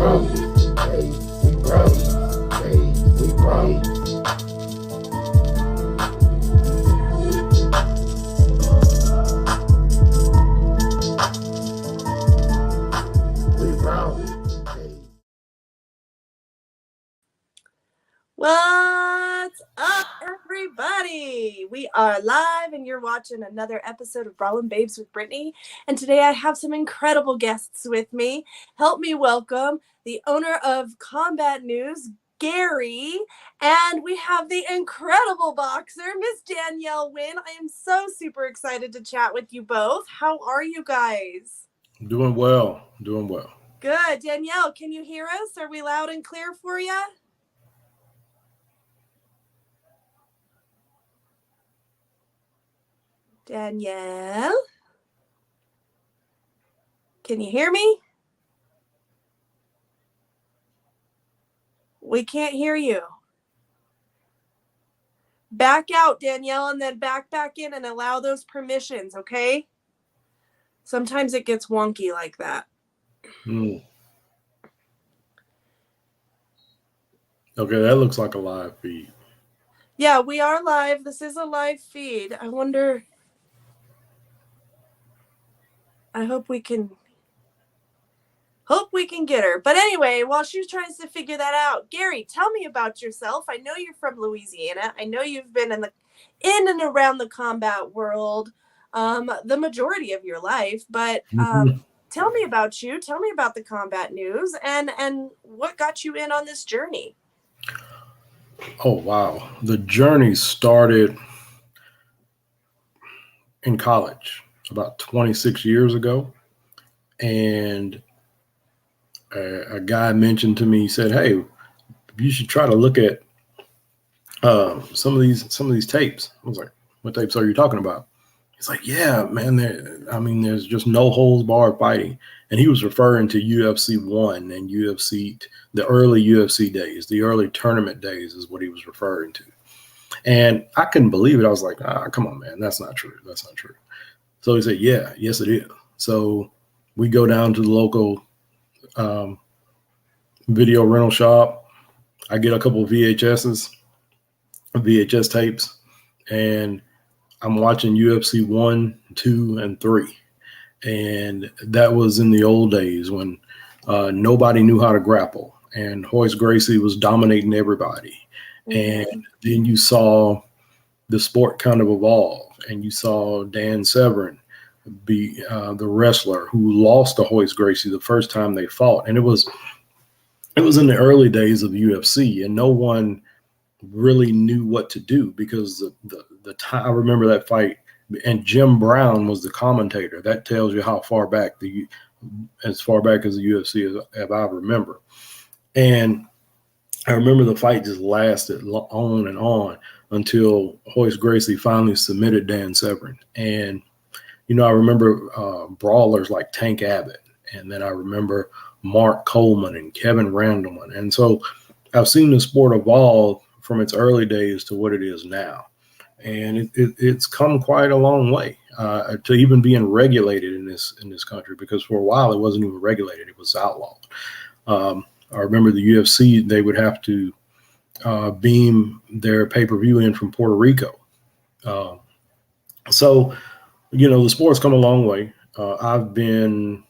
What's up, everybody? We are live and you're watching another episode of Brawlin' Babes with Brittany. And today I have some incredible guests with me. Help me welcome the owner of Combat News, Gary. And we have the incredible boxer, Miss Danielle Wynn. I am so super excited to chat with you both. How are you guys? Doing well. Doing well. Good. Danielle, can you hear us? Are we loud and clear for you? Danielle? Can you hear me? We can't hear you. Back out, Danielle, and then back in and allow those permissions, okay? Sometimes it gets wonky like that. Okay, that looks like a live feed. Yeah, we are live. This is a live feed. I wonder... I hope we can get her. But anyway, while she's trying to figure that out, Gary, tell me about yourself. I know you're from Louisiana. I know you've been in and around the combat world the majority of your life. But tell me about you. Tell me about the Combat News and what got you in on this journey. Oh, wow. The journey started in college about 26 years ago. And a guy mentioned to me, he said, "Hey, you should try to look at some of these tapes." I was like, "What tapes are you talking about?" He's like, "Yeah, man, there's just no holds barred fighting." And he was referring to UFC 1 and the early UFC days, the early tournament days is what he was referring to. And I couldn't believe it. I was like, come on, man, that's not true. That's not true. So he said, "Yeah, yes, it is." So we go down to the local video rental shop. I get a couple of VHS tapes, and I'm watching UFC 1, 2, and 3. And that was in the old days when nobody knew how to grapple, and Royce Gracie was dominating everybody. Mm-hmm. And then you saw the sport kind of evolve, and you saw Dan Severn be the wrestler who lost to Royce Gracie the first time they fought. And it was in the early days of UFC, and no one really knew what to do because the time I remember that fight, and Jim Brown was the commentator. That tells you how far back as far back as the UFC as I remember. And I remember the fight just lasted on and on until Royce Gracie finally submitted Dan Severn. And I remember brawlers like Tank Abbott, and then I remember Mark Coleman and Kevin Randleman. And so I've seen the sport evolve from its early days to what it is now. And it's come quite a long way to even being regulated in this country, because for a while it wasn't even regulated. It was outlawed. I remember the UFC, they would have to beam their pay-per-view in from Puerto Rico. So the sport's come a long way. I've been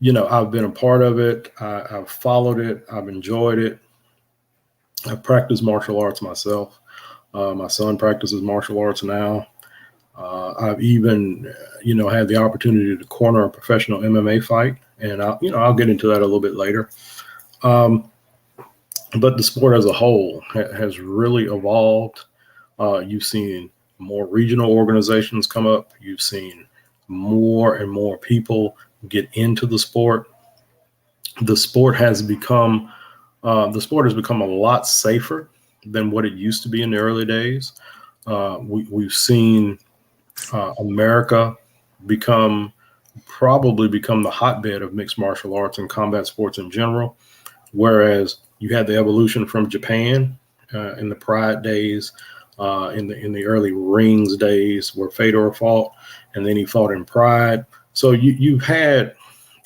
a part of it. I've followed it. I've enjoyed it. I've practiced martial arts myself. My son practices martial arts now. I've even, had the opportunity to corner a professional MMA fight, and I'll get into that a little bit later. But the sport as a whole has really evolved. You've seen more regional organizations come up. You've seen more and more people get into the sport. The sport has become a lot safer than what it used to be in the early days. We've seen America probably become the hotbed of mixed martial arts and combat sports in general, whereas you had the evolution from Japan in the Pride days, in the early Rings days where Fedor fought, and then he fought in Pride. So you've had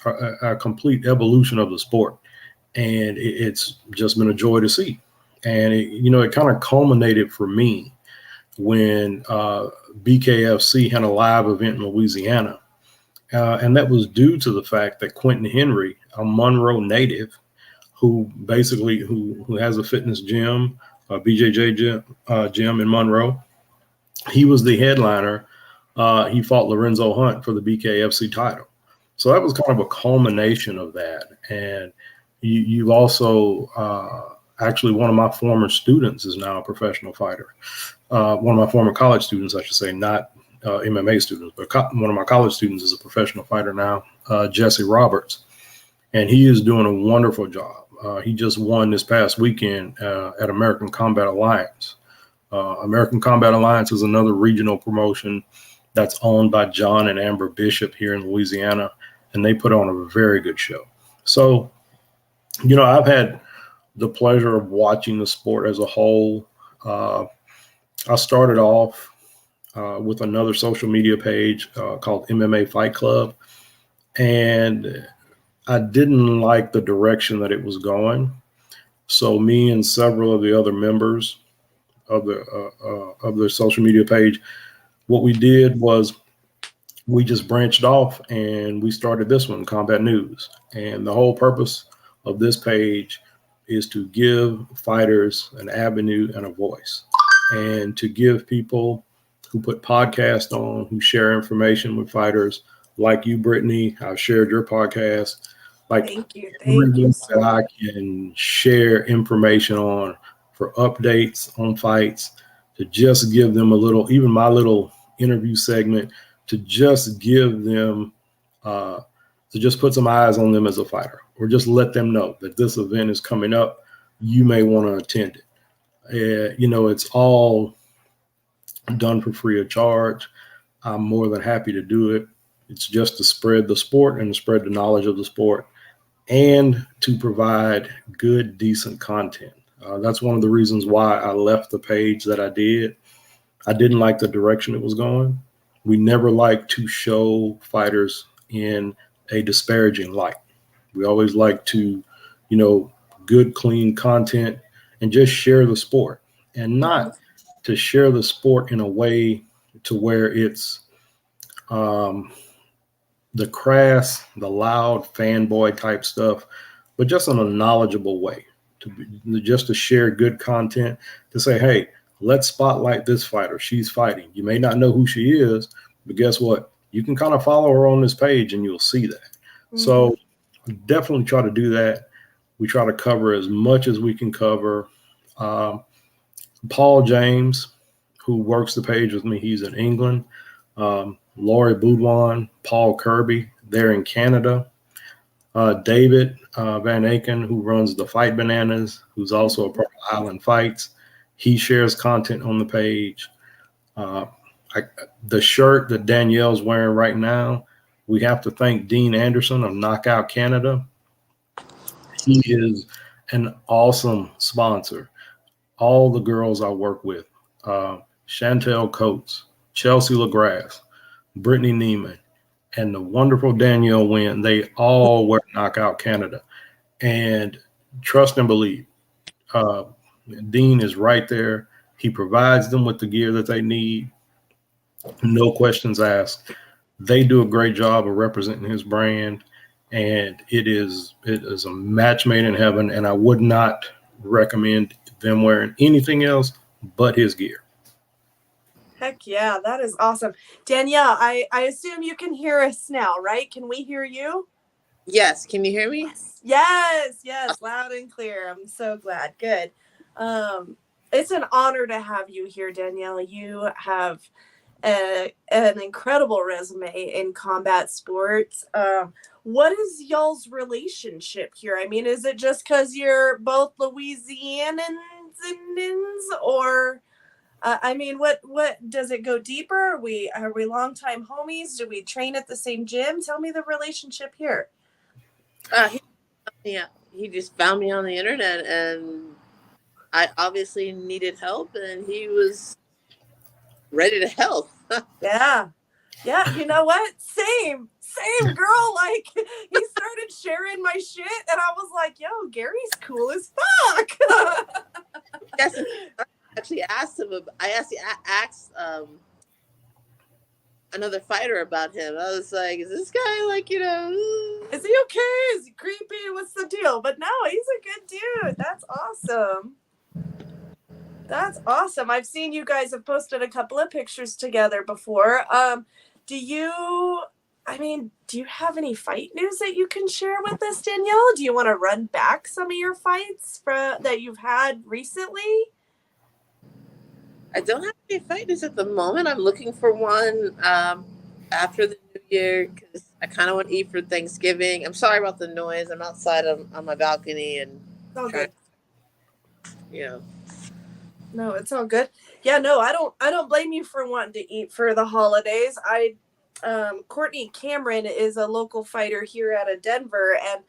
a complete evolution of the sport, and it's just been a joy to see. And it kind of culminated for me when BKFC had a live event in Louisiana, and that was due to the fact that Quentin Henry, a Monroe native, who has a fitness gym, BJJ gym in Monroe, he was the headliner. He fought Lorenzo Hunt for the BKFC title. So that was kind of a culmination of that. And you've also actually, one of my former students is now a professional fighter. One of my former college students, I should say, not MMA students, but one of my college students is a professional fighter now, Jesse Roberts. And he is doing a wonderful job. He just won this past weekend at American Combat Alliance. American Combat Alliance is another regional promotion that's owned by John and Amber Bishop here in Louisiana, and they put on a very good show. So, I've had the pleasure of watching the sport as a whole. I started off with another social media page called MMA Fight Club, and I didn't like the direction that it was going. So me and several of the other members of the social media page, what we did was we just branched off and we started this one, Combat News. And the whole purpose of this page is to give fighters an avenue and a voice, and to give people who put podcasts on, who share information with fighters like you, Brittany. I've shared your podcast. Thank you so that much. I can share information on for updates on fights, to just give them a little, even my little interview segment, to just give them, to just put some eyes on them as a fighter, or just let them know that this event is coming up. You may want to attend it. It's all done for free of charge. I'm more than happy to do it. It's just to spread the sport and to spread the knowledge of the sport, and to provide good, decent content. That's one of the reasons why I left the page that I did. I didn't like the direction it was going. We never like to show fighters in a disparaging light. We always like to, good, clean content, and just share the sport, and not to share the sport in a way to where it's the crass, the loud fanboy type stuff, but just in a knowledgeable way, just to share good content, to say, hey, let's spotlight this fighter. She's fighting. You may not know who she is, but guess what? You can kind of follow her on this page and you'll see that. Mm-hmm. So definitely try to do that. We try to cover as much as we can cover. Paul James, who works the page with me, he's in England. Laurie Boudouin, Paul Kirby, they're in Canada. David Van Aken, who runs the Fight Bananas, who's also a part of Island Fights, he shares content on the page. The shirt that Danielle's wearing right now, we have to thank Dean Anderson of Knockout Canada. He is an awesome sponsor. All the girls I work with, Chantel Coates, Chelsea LaGrasse, Brittany Neiman, and the wonderful Danielle Wynn, they all wear Knockout Canada. And trust and believe, Dean is right there. He provides them with the gear that they need. No questions asked. They do a great job of representing his brand, and it is a match made in heaven, and I would not recommend them wearing anything else but his gear. Heck yeah, that is awesome. Danielle, I assume you can hear us now, right? Can we hear you? Yes. Can you hear me? Yes, loud and clear. I'm so glad. Good. It's an honor to have you here, Danielle. You have an incredible resume in combat sports. What is y'all's relationship here? I mean, is it just because you're both Louisianans, or I mean, what does it go deeper? Are we longtime homies? Do we train at the same gym? Tell me the relationship here. He just found me on the internet, and I obviously needed help, and he was ready to help. Yeah. Yeah, you know what? Same girl. Like he started sharing my shit, and I was like, "Yo, Gary's cool as fuck." Yes, I actually asked him. I actually asked another fighter about him. I was like, "Is this guy like Is he okay? Is he creepy? What's the deal? But no, he's a good dude. That's awesome. That's awesome. I've seen you guys have posted a couple of pictures together before. Do you, I mean, do you have any fight news that you can share with us, Danielle? Do you want to run back some of your fights that you've had recently? I don't have any fighters at the moment. I'm looking for one after the new year because I kind of want to eat for Thanksgiving. I'm sorry about the noise. I'm outside on my balcony and It's all trying, good. you know. No, it's all good. Yeah, no, I don't blame you for wanting to eat for the holidays. Courtney Cameron is a local fighter here out of Denver, and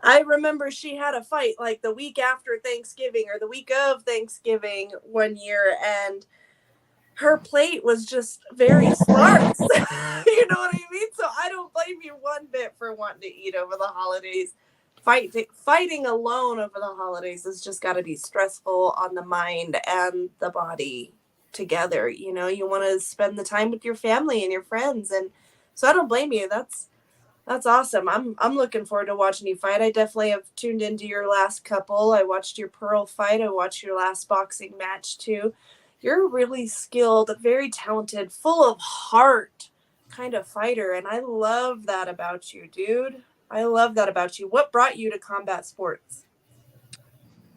I remember she had a fight like the week after Thanksgiving or the week of Thanksgiving one year, and her plate was just very sparse. You know what I mean? So I don't blame you one bit for wanting to eat over the holidays. Fighting alone over the holidays has just got to be stressful on the mind and the body together. You know, you want to spend the time with your family and your friends, and so I don't blame you. That's awesome. I'm looking forward to watching you fight. I definitely have tuned into your last couple. I watched your Pearl fight. I watched your last boxing match too. You're a really skilled, very talented, full of heart kind of fighter, and I love that about you, dude. I love that about you. What brought you to combat sports?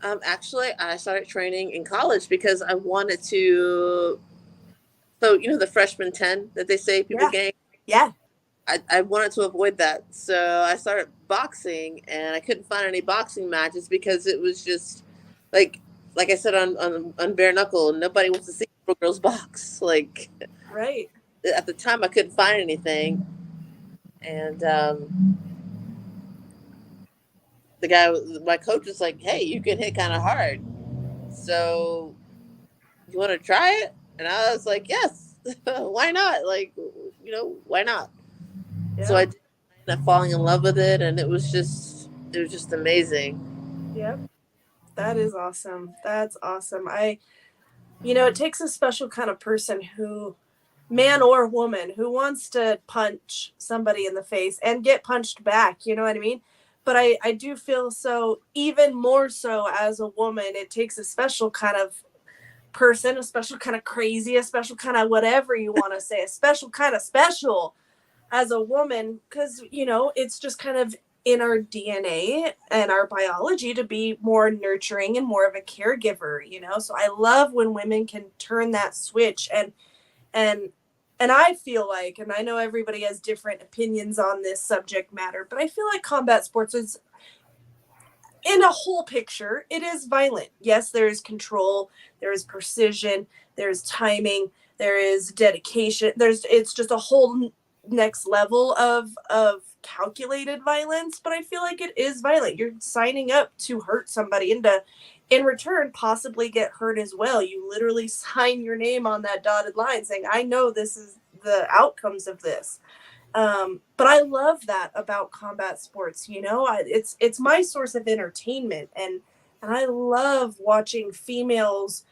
Actually, I started training in college because I wanted to. So the freshman 10 that they say people Yeah. gain. Yeah. I wanted to avoid that, so I started boxing, and I couldn't find any boxing matches because it was just like like I said on bare knuckle, nobody wants to see little girls box. Like Right. at the time, I couldn't find anything, and the guy, my coach, was like, "Hey, you can hit kind of hard, so you want to try it?" And I was like, "Yes, why not? Like, why not?" So Yeah. I did end up falling in love with it, and it was just amazing. Yep. That is awesome. That's awesome. It takes a special kind of person who, man or woman, who wants to punch somebody in the face and get punched back. You know what I mean? But I do feel so, even more so as a woman, it takes a special kind of person, a special kind of crazy, a special kind of whatever you want to say, a special kind of special as a woman, because it's just kind of in our DNA and our biology to be more nurturing and more of a caregiver. So I love when women can turn that switch, and and I feel like, and I know everybody has different opinions on this subject matter, but I feel like combat sports is, in a whole picture, it is violent. Yes, there is control, there is precision, there's timing, there is dedication. It's just a whole next level of calculated violence, but I feel like it is violent. You're signing up to hurt somebody and to in return possibly get hurt as well. You literally sign your name on that dotted line saying, I know this is the outcomes of this. But I love that about combat sports. It's my source of entertainment, and I love watching females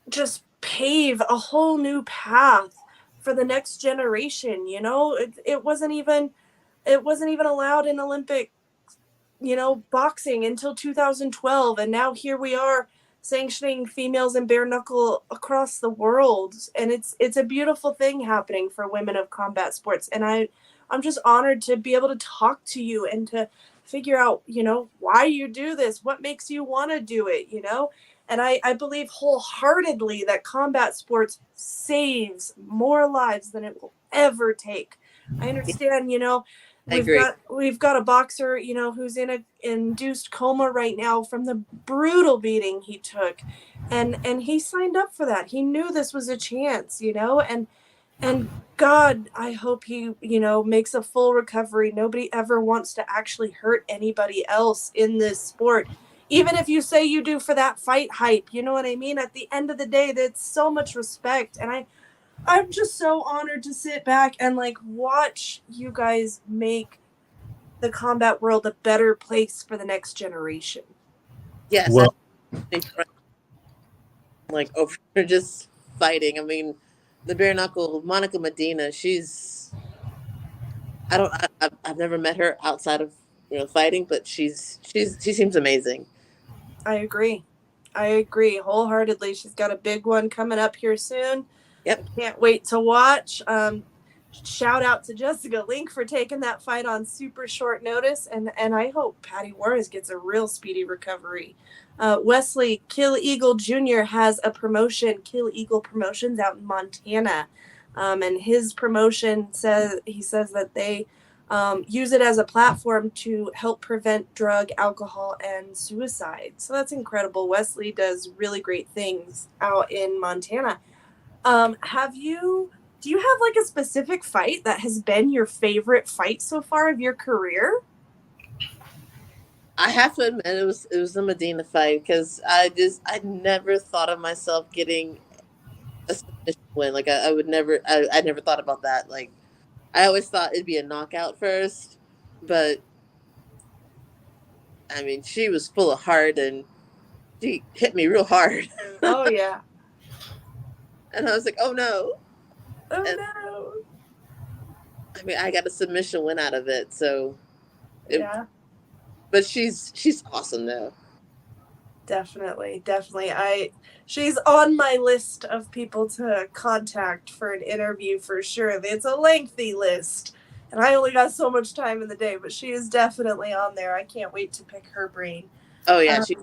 just pave a whole new path for the next generation. It wasn't even allowed in Olympic boxing until 2012, and now here we are sanctioning females in bare knuckle across the world, and it's a beautiful thing happening for women of combat sports, and I'm just honored to be able to talk to you and to figure out why you do this, what makes you want to do it. And I believe wholeheartedly that combat sports saves more lives than it will ever take. I understand, I we've agree. got we've got a boxer, who's in a induced coma right now from the brutal beating he took, and he signed up for that. He knew this was a chance, and God, I hope he, makes a full recovery. Nobody ever wants to actually hurt anybody else in this sport. Even if you say you do for that fight hype, you know what I mean? At the end of the day, that's so much respect. And I'm just so honored to sit back and like watch you guys make the combat world a better place for the next generation. Yes, Well, like over just fighting. I mean, the bare knuckle Monica Medina. She's I don't I've never met her outside of fighting, but she seems amazing. I agree. I agree wholeheartedly. She's got a big one coming up here soon. I Yep. can't wait to watch. Shout out to Jessica Link for taking that fight on super short notice, and I hope Patty Juarez gets a real speedy recovery. Wesley Kill Eagle Jr. has a promotion, Kill Eagle Promotions, out in Montana, and his promotion says that they use it as a platform to help prevent drug, alcohol, and suicide. So that's incredible. Wesley does really great things out in Montana. Do you have like a specific fight that has been your favorite fight so far of your career? I have to admit it was the Medina fight because I never thought of myself getting a submission win. Like I would never I never thought about that. Like I always thought it'd be a knockout first, but I mean she was full of heart and she hit me real hard. Oh yeah. And I was like, oh no. Oh And no. I mean I got a submission win out of it. So it, Yeah, but she's awesome though. definitely. Definitely. She's on my list of people to contact for an interview for sure. It's a lengthy list. And I only got so much time in the day, but she is definitely on there. I can't wait to pick her brain. Oh yeah, Um, she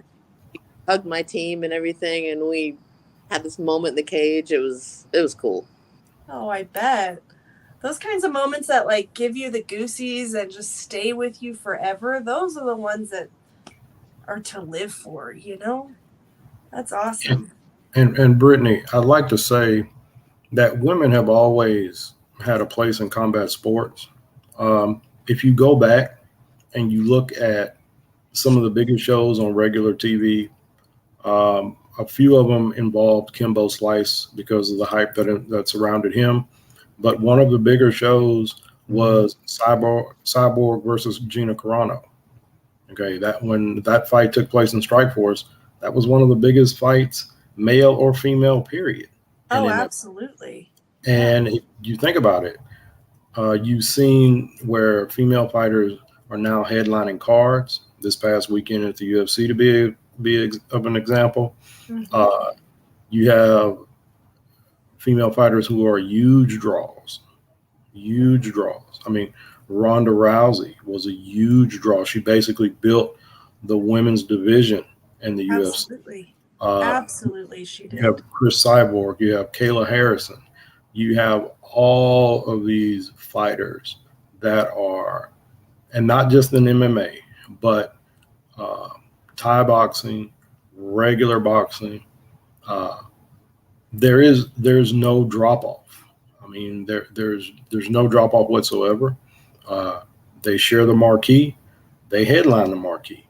hugged my team and everything, and we had this moment in the cage. It was cool. oh, I bet. Those kinds of moments that like give you the goosies and just stay with you forever, those are the ones that are to live for, you know? That's awesome. and Brittany, I'd like to say that women have always had a place in combat sports. If you go back and you look at some of the biggest shows on regular TV, a few of them involved Kimbo Slice because of the hype that surrounded him. But one of the bigger shows was Cyborg versus Gina Carano. Okay, that when that fight took place in Strikeforce, that was one of the biggest fights, male or female, period. In Oh, MMA. absolutely. Yeah. And if you think about it, you've seen where female fighters are now headlining cards. This past weekend at the UFC, to be of an example, Mm-hmm. You have female fighters who are huge draws, huge draws. I mean, Ronda Rousey was a huge draw. She basically built the women's division in the UFC. Absolutely. Uh, Absolutely, she you have did. Chris Cyborg, you have Kayla Harrison, you have all of these fighters that are, and not just in MMA, but uh, Thai boxing, regular boxing. Uh, there's no drop off. I mean, there's no drop off whatsoever. Uh, they share the marquee, they headline the marquee.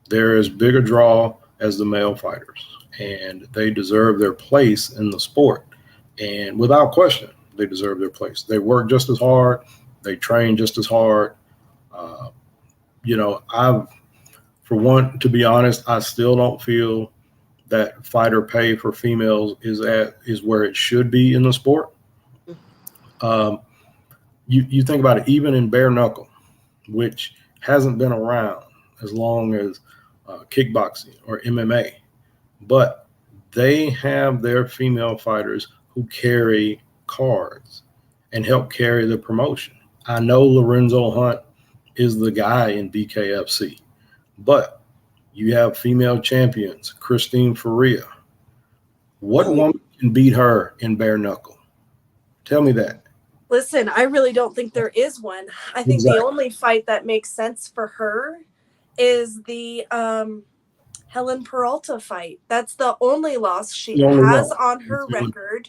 They're as big a draw as the male fighters, and they deserve their place in the sport. And without question, they deserve their place. They work just as hard, they train just as hard. Uh, I've, for one, to be honest, I still don't feel that fighter pay for females is where it should be in the sport. Um, you think about it, even in bare knuckle, which hasn't been around as long as kickboxing or MMA, but they have their female fighters who carry cards and help carry the promotion. I know Lorenzo Hunt is the guy in BKFC, but you have female champions, Christine Faria. What Oh, woman can beat her in bare knuckle? Tell me that. Listen, I really don't think there is one. I think the Exactly. only fight that makes sense for her is the Helen Peralta fight. That's the only loss she The only has one. on her record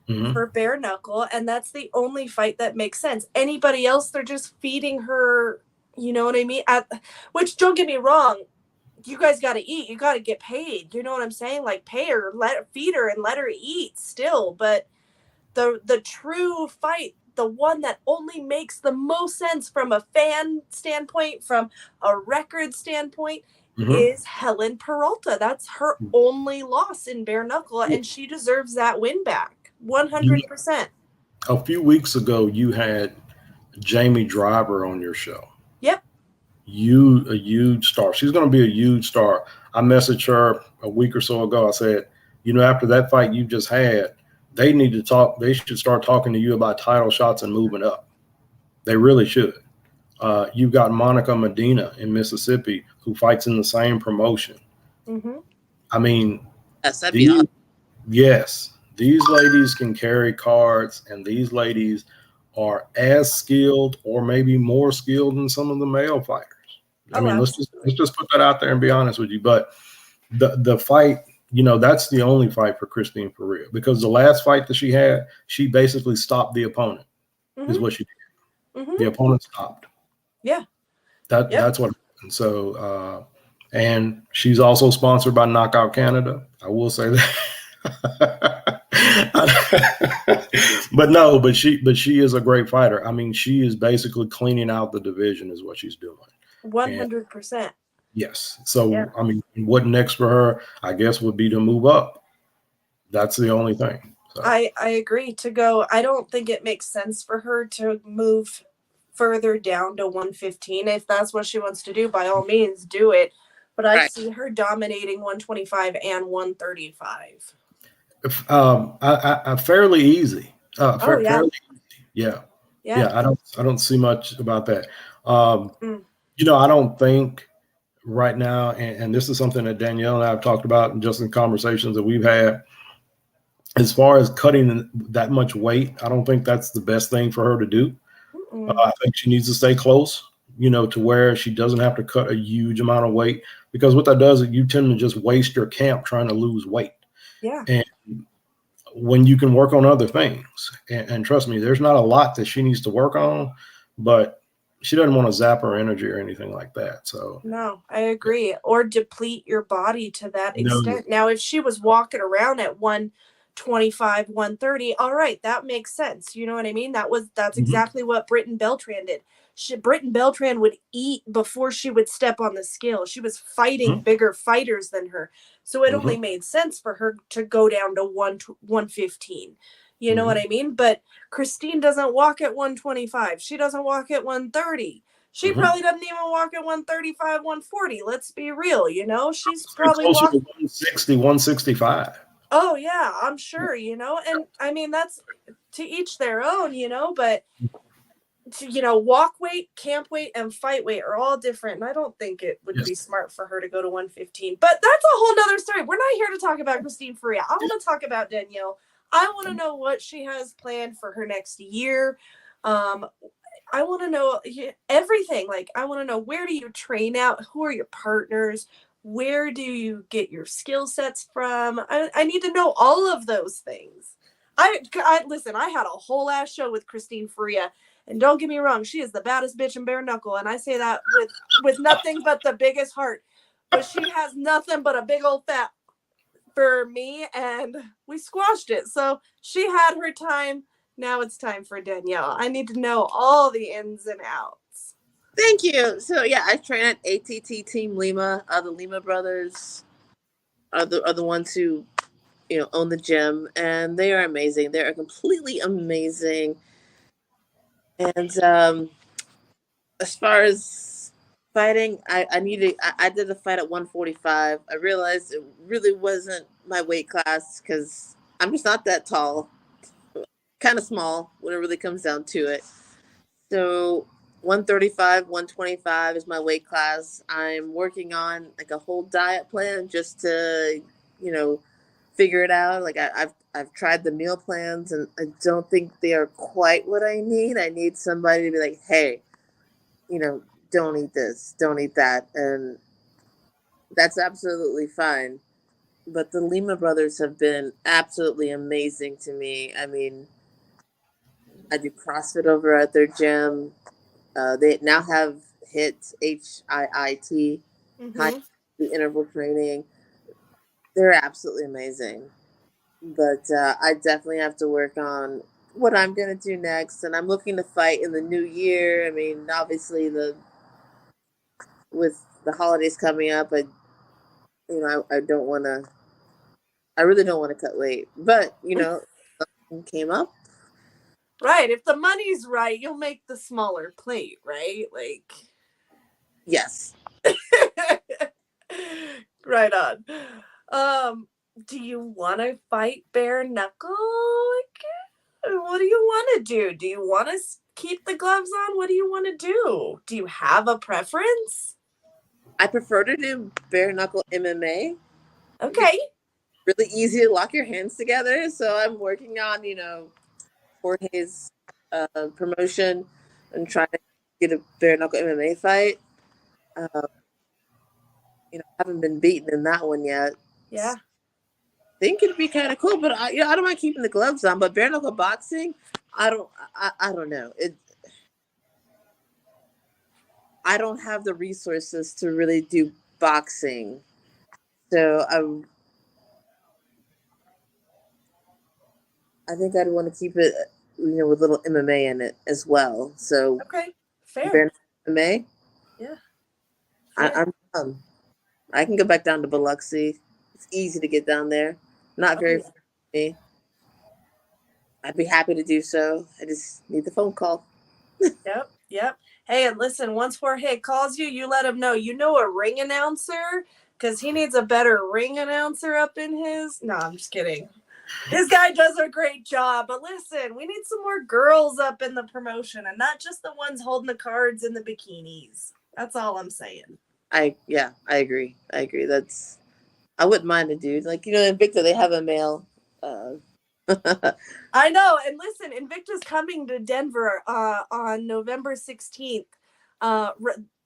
Mm-hmm. for bare knuckle, and that's the only fight that makes sense. Anybody else, they're just feeding her, you know what I mean? Which, don't get me wrong, you guys got to eat. You got to get paid. You know what I'm saying? Like, pay her, feed her, and let her eat still. But the true fight, the one that only makes the most sense from a fan standpoint, from a record standpoint, is Helen Peralta. That's her only loss in bare knuckle, and she deserves that win back 100%. A few weeks ago, you had Jamie Driver on your show. Yep. A huge star. She's going to be a huge star. I messaged her a week or so ago. I said, after that fight you just had, they need to talk. They should start talking to you about title shots and moving up. They really should. You've got Monica Medina in Mississippi who fights in the same promotion. Mm-hmm. I mean, yes, these ladies can carry cards, and these ladies are as skilled or maybe more skilled than some of the male fighters. I mean, let's just put that out there and be honest with you. But the fight, that's the only fight for Christine Ferea, because the last fight that she had, she basically stopped the opponent. Is what she did. The opponent stopped. Yeah. That's what happened. So, and she's also sponsored by Knockout Canada. I will say that. but she is a great fighter. I mean, she is basically cleaning out the division is what she's doing. 100%. Yes. So, I mean, what next for her, I guess, would be to move up. That's the only thing. So. I agree to go. I don't think it makes sense for her to move further down to 115. If that's what she wants to do, by all means, do it. But I see her dominating 125 and 135. Fairly easy. Fairly easy. Yeah. I don't see much about that. I don't think right now, and this is something that Danielle and I have talked about just in conversations that we've had, as far as cutting that much weight, I don't think that's the best thing for her to do. I think she needs to stay close, to where she doesn't have to cut a huge amount of weight, because what that does is you tend to just waste your camp trying to lose weight. Yeah. And when you can work on other things, and trust me, there's not a lot that she needs to work on, but she doesn't want to zap her energy or anything like that. So no, I agree. Or deplete your body to that extent. Now, if she was walking around at 125, 130, all right, that makes sense. You know what I mean? That's exactly what Britton Beltran did. Britton Beltran would eat before she would step on the scale. She was fighting bigger fighters than her. So it only made sense for her to go down to 115. You know what I mean? But Christine doesn't walk at 125. She doesn't walk at 130. She probably doesn't even walk at 135, 140. Let's be real, She's probably closer to 160, 165. Oh, yeah, I'm sure, And, I mean, that's to each their own, but, walk weight, camp weight, and fight weight are all different. And I don't think it would be smart for her to go to 115. But that's a whole nother story. We're not here to talk about Christine Ferea. I want to talk about Danielle. I want to know what she has planned for her next year. I want to know everything. Like, I want to know, where do you train out? Who are your partners? Where do you get your skill sets from? I need to know all of those things. Listen, I had a whole ass show with Christine Ferea, and don't get me wrong, she is the baddest bitch in bare knuckle, and I say that with nothing but the biggest heart. But she has nothing but a big old fat for me, and we squashed it. So she had her time. Now it's time for Danielle. I need to know all the ins and outs. Thank you. So yeah, I train at ATT Team Lima. The Lima brothers are the ones who, own the gym, and they are amazing. They are completely amazing. And as far as fighting, I did a fight at 145. I realized it really wasn't my weight class because I'm just not that tall. Kind of small when it really comes down to it. So 135, 125 is my weight class. I'm working on like a whole diet plan just to, figure it out. Like I've tried the meal plans, and I don't think they are quite what I need. I need somebody to be like, hey, don't eat this, don't eat that. And that's absolutely fine. But the Lima brothers have been absolutely amazing to me. I mean, I do CrossFit over at their gym. They now have HIIT, HIIT, high interval training. They're absolutely amazing. But I definitely have to work on what I'm gonna do next, and I'm looking to fight in the new year. I mean, obviously the with the holidays coming up, I don't want to. I really don't want to cut weight, but something came up. Right. If the money's right, you'll make the smaller plate, right? Like, Yes, right on. Do you want to fight bare knuckle? What do you want to do? Do you want to keep the gloves on? What do you want to do? Do you have a preference? I prefer to do bare knuckle MMA. Okay. Really easy to lock your hands together. So I'm working on Jorge's promotion and trying to get a bare knuckle MMA fight. Uh, I haven't been beaten in that one yet. Yeah. Think it'd be kind of cool, but I don't mind keeping the gloves on. But bare knuckle boxing, I don't know. I don't have the resources to really do boxing, so I think I'd want to keep it, with little MMA in it as well. So Okay. Fair. bare knuckle MMA, Yeah. Fair. I'm done. I can go back down to Biloxi. It's easy to get down there. Not Oh, very yeah. far from me. I'd be happy to do so. I just need the phone call. Yep. Yep. Hey, and listen, once Jorge calls you, you let him know. You know a ring announcer? Because he needs a better ring announcer up in his. No, I'm just kidding. His guy does a great job. But listen, we need some more girls up in the promotion and not just the ones holding the cards in the bikinis. That's all I'm saying. I agree. That's I wouldn't mind a dude. Like, in Victor they have a male. I know. And listen, Invicta's coming to Denver on November 16th,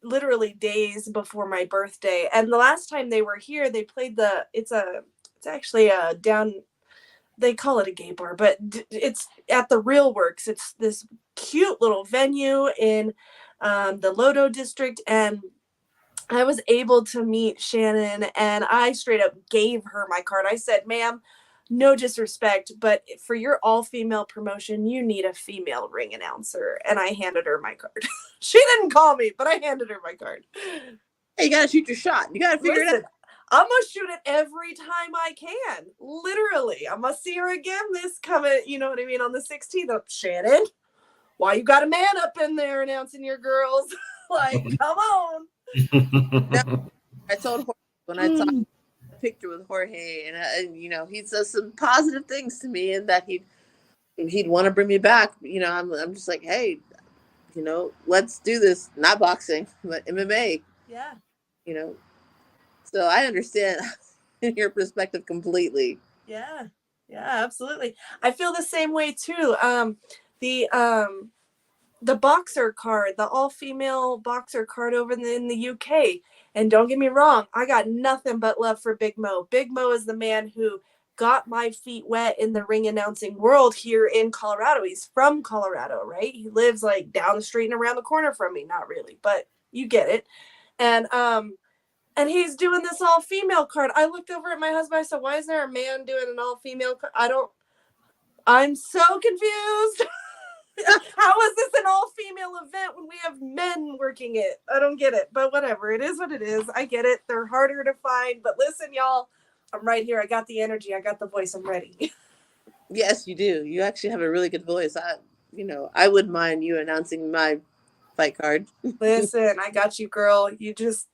literally days before my birthday. And the last time they were here, they played it's actually a down, they call it a gay bar, but it's at the Real Works. It's this cute little venue in the Lodo district. And I was able to meet Shannon and I straight up gave her my card. I said, ma'am, no disrespect, but for your all female promotion, you need a female ring announcer. And I handed her my card. She didn't call me, but I handed her my card. Hey, you gotta shoot your shot. You gotta figure it out. I'm gonna shoot it every time I can. Literally. I'm gonna see her again this coming, you know what I mean, on the 16th. Oh, Shannon, why you got a man up in there announcing your girls? Like, come on. I told Jorge when I talked a picture with Jorge, and he says some positive things to me, and that he'd want to bring me back. I'm just like, hey, let's do this. Not boxing, but MMA. Yeah. So I understand your perspective completely. Yeah. Yeah, absolutely. I feel the same way too. The boxer card, the all-female boxer card over in the UK. And don't get me wrong, I got nothing but love for Big Mo. Big Mo is the man who got my feet wet in the ring announcing world here in Colorado. He's from Colorado, right? He lives like down the street and around the corner from me. Not really, but you get it. And he's doing this all-female card. I looked over at my husband. I said, why is there a man doing an all-female card? I'm so confused. How is this an all-female event when we have men working it? I don't get it, but whatever. It is what it is. I get it. They're harder to find, but listen, y'all, I'm right here. I got the energy. I got the voice. I'm ready. Yes, you do. You actually have a really good voice. I wouldn't mind you announcing my fight card. Listen, I got you, girl. You just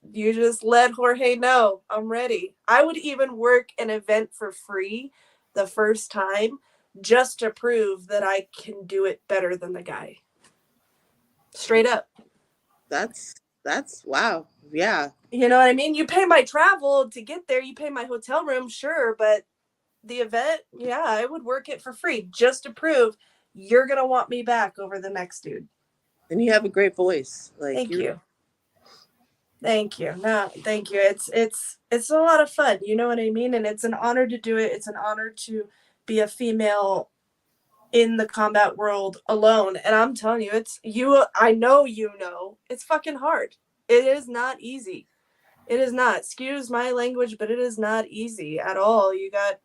let Jorge know I'm ready. I would even work an event for free the first time just to prove that I can do it better than the guy. Straight up. That's wow. Yeah. You know what I mean? You pay my travel to get there, you pay my hotel room, sure, but the event, yeah, I would work it for free just to prove you're going to want me back over the next dude. And you have a great voice. Like, thank you. Thank you. No, thank you. It's a lot of fun. You know what I mean? And it's an honor to do it. It's an honor to be a female in the combat world alone. And I'm telling you, I know, it's fucking hard. It is not easy. It is not. Excuse my language, but it is not easy at all. You got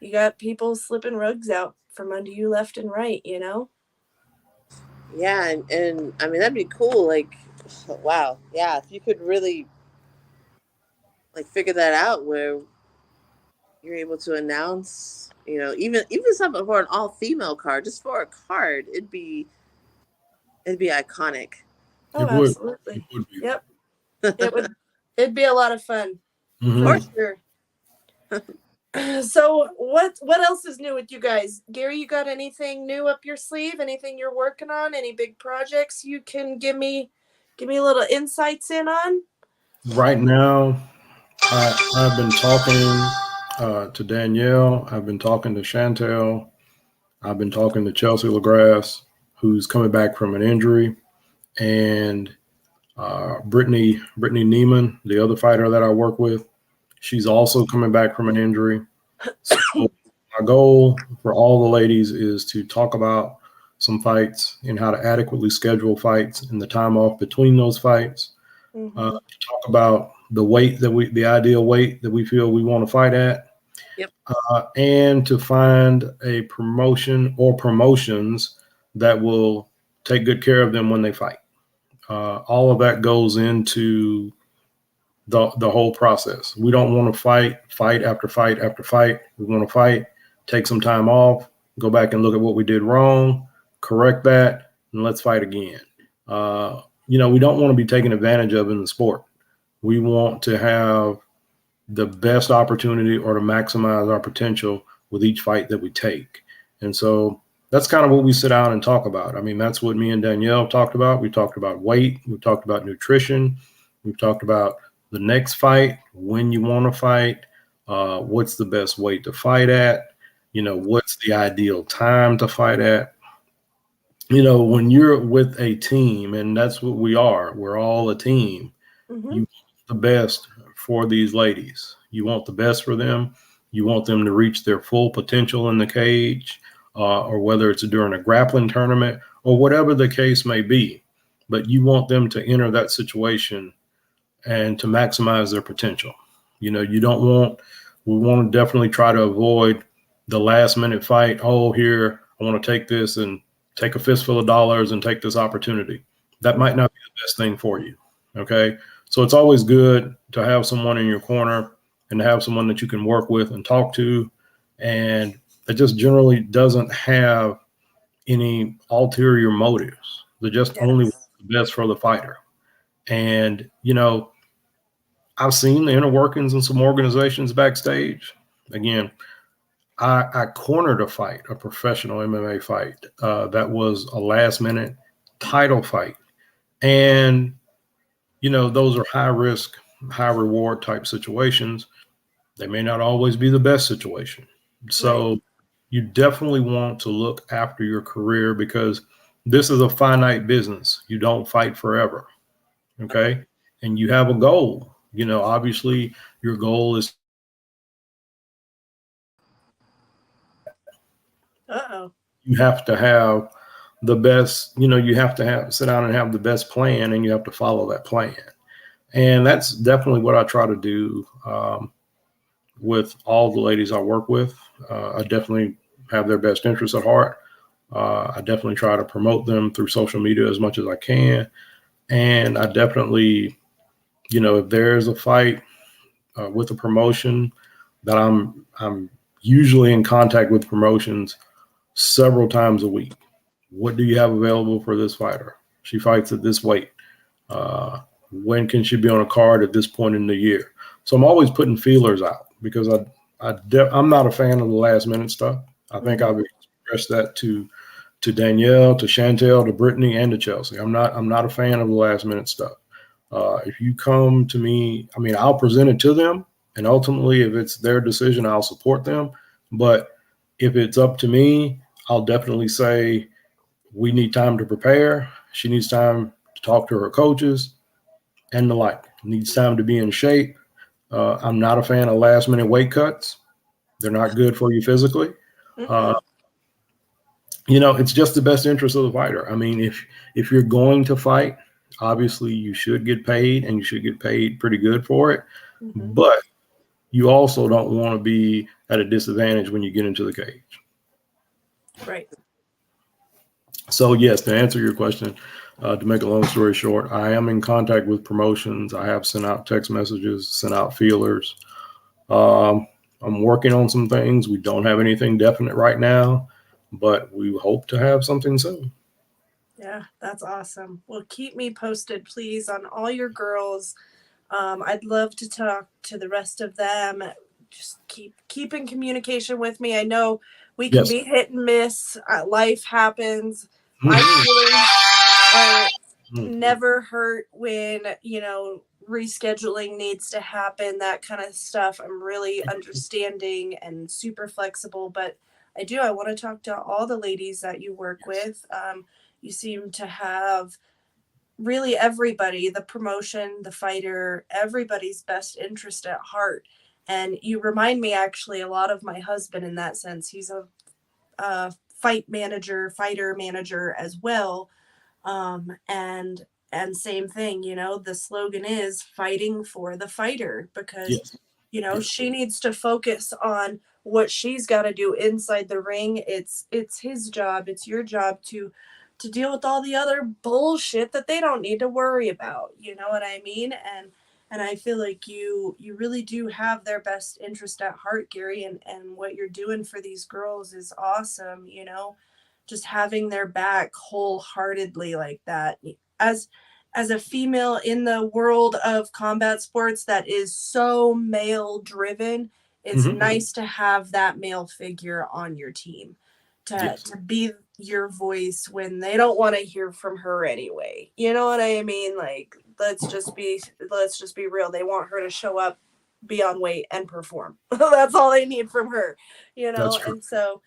you got people slipping rugs out from under you left and right, you know? Yeah, and I mean that'd be cool. Like, wow, yeah, if you could really like figure that out where you're able to announce, even something for an all female card, just for a card, it'd be iconic. Oh, It would. It absolutely. would be. Yep. It would. It'd be a lot of fun for Or Mm-hmm. sure. So what else is new with you guys? Gary, you got anything new up your sleeve? Anything you're working on? Any big projects you can give me a little insights in on? Right now, I've been talking to Danielle. I've been talking to Chantel. I've been talking to Chelsea LaGrasse, who's coming back from an injury, and Brittany Neiman, the other fighter that I work with. She's also coming back from an injury. So my goal for all the ladies is to talk about some fights and how to adequately schedule fights and the time off between those fights. Mm-hmm. To talk about the ideal weight that we feel we want to fight at. Yep. And to find a promotion or promotions that will take good care of them when they fight. All of that goes into the whole process. We don't want to fight after fight after fight. We want to fight, take some time off, go back and look at what we did wrong, correct that, and let's fight again. We don't want to be taken advantage of in the sport. We want to have the best opportunity or to maximize our potential with each fight that we take. And so that's kind of what we sit down and talk about. I mean, that's what me and Danielle talked about. We talked about weight. We talked about nutrition. We've talked about the next fight, when you want to fight, what's the best weight to fight at, what's the ideal time to fight at. When you're with a team, and that's what we are, we're all a team. Mm-hmm. You want the best for these ladies. You want the best for them. You want them to reach their full potential in the cage, or whether it's during a grappling tournament or whatever the case may be. But you want them to enter that situation and to maximize their potential. We want to definitely try to avoid the last minute fight. Oh, here, I want to take this and take a fistful of dollars and take this opportunity. That might not be the best thing for you. Okay. So it's always good to have someone in your corner and to have someone that you can work with and talk to. And that just generally doesn't have any ulterior motives. They're just only the best for the fighter. And, I've seen the inner workings in some organizations backstage. Again, I cornered a professional MMA fight that was a last minute title fight. And, those are high risk, high reward type situations. They may not always be the best situation. So you definitely want to look after your career because this is a finite business. You don't fight forever. Okay. And you have a goal. Obviously your goal is you have to have the best, you have to sit down and have the best plan and you have to follow that plan. And that's definitely what I try to do with all the ladies I work with. I definitely have their best interests at heart. I definitely try to promote them through social media as much as I can. And I definitely, if there's a fight with a promotion that I'm usually in contact with promotions several times a week. What do you have available for this fighter? She fights at this weight. When can she be on a card at this point in the year? So I'm always putting feelers out because I'm not a fan of the last minute stuff. I think I've expressed that to Danielle, to Chantel, to Brittany, and to Chelsea. I'm not a fan of the last minute stuff. If you come to me, I mean, I'll present it to them, and ultimately, if it's their decision, I'll support them. But if it's up to me, I'll definitely say we need time to prepare. She needs time to talk to her coaches and the like. Needs time to be in shape. I'm not a fan of last minute weight cuts. They're not good for you physically. It's just the best interest of the fighter. I mean, if you're going to fight, obviously you should get paid and you should get paid pretty good for it. But you also don't want to be at a disadvantage when you get into the cage. Right. So yes, to answer your question, to make a long story short, I am in contact with promotions. I have sent out text messages, sent out feelers. I'm working on some things. We don't have anything definite right now, but we hope to have something soon. Yeah, that's awesome. Well, keep me posted, please, on all your girls. I'd love to talk to the rest of them. Just keep in communication with me. I know we can Yes. be hit and miss. Life happens. My feelings are never hurt when, rescheduling needs to happen, that kind of stuff. I'm really understanding and super flexible, but I want to talk to all the ladies that you work with. You seem to have really everybody, the promotion, the fighter, everybody's best interest at heart. And you remind me actually a lot of my husband in that sense. He's a fighter manager as well. And same thing, the slogan is fighting for the fighter, because Yes. she needs to focus on what she's got to do inside the ring. It's his job, it's your job to deal with all the other bullshit that they don't need to worry about. You know what I mean? And I feel like you really do have their best interest at heart, Gary, and what you're doing for these girls is awesome. Just having their back wholeheartedly like that. As a female in the world of combat sports that is so male driven, it's nice to have that male figure on your team to be your voice when they don't want to hear from her anyway. You know what I mean? Like, let's just be real. They want her to show up, be on weight, and perform. That's all they need from her. That's true. And so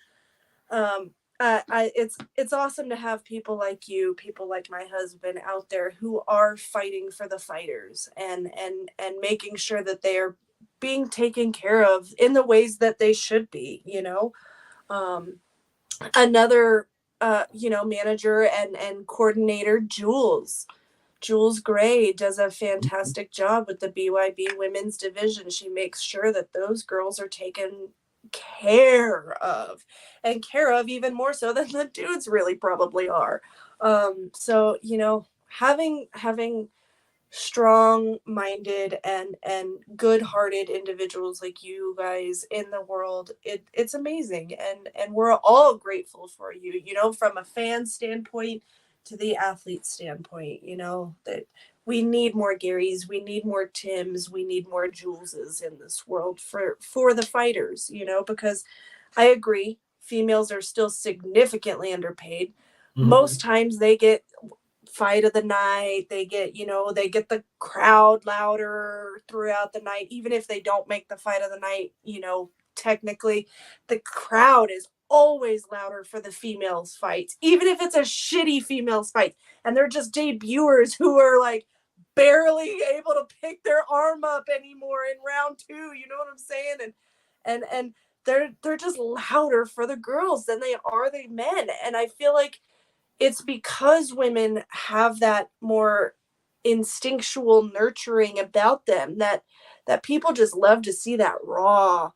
um it's awesome to have people like you, people like my husband out there who are fighting for the fighters and making sure that they are being taken care of in the ways that they should be. Another manager and coordinator, Jules Gray, does a fantastic job with the BYB women's division. She makes sure that those girls are taken care of, and care of even more so than the dudes really probably are. So having strong-minded and good-hearted individuals like you guys in the world, it's amazing, and we're all grateful for you. From a fan standpoint to the athlete standpoint, that we need more Garys, we need more Tims, we need more Juleses in this world for the fighters. Because I agree, females are still significantly underpaid. Most times they get fight of the night, they get the crowd louder throughout the night, even if they don't make the fight of the night. Technically the crowd is always louder for the females fights, even if it's a shitty females fight and they're just debuters who are like barely able to pick their arm up anymore in round 2. You know what I'm saying? And they're just louder for the girls than they are the men. And I feel like it's because women have that more instinctual nurturing about them that people just love to see that raw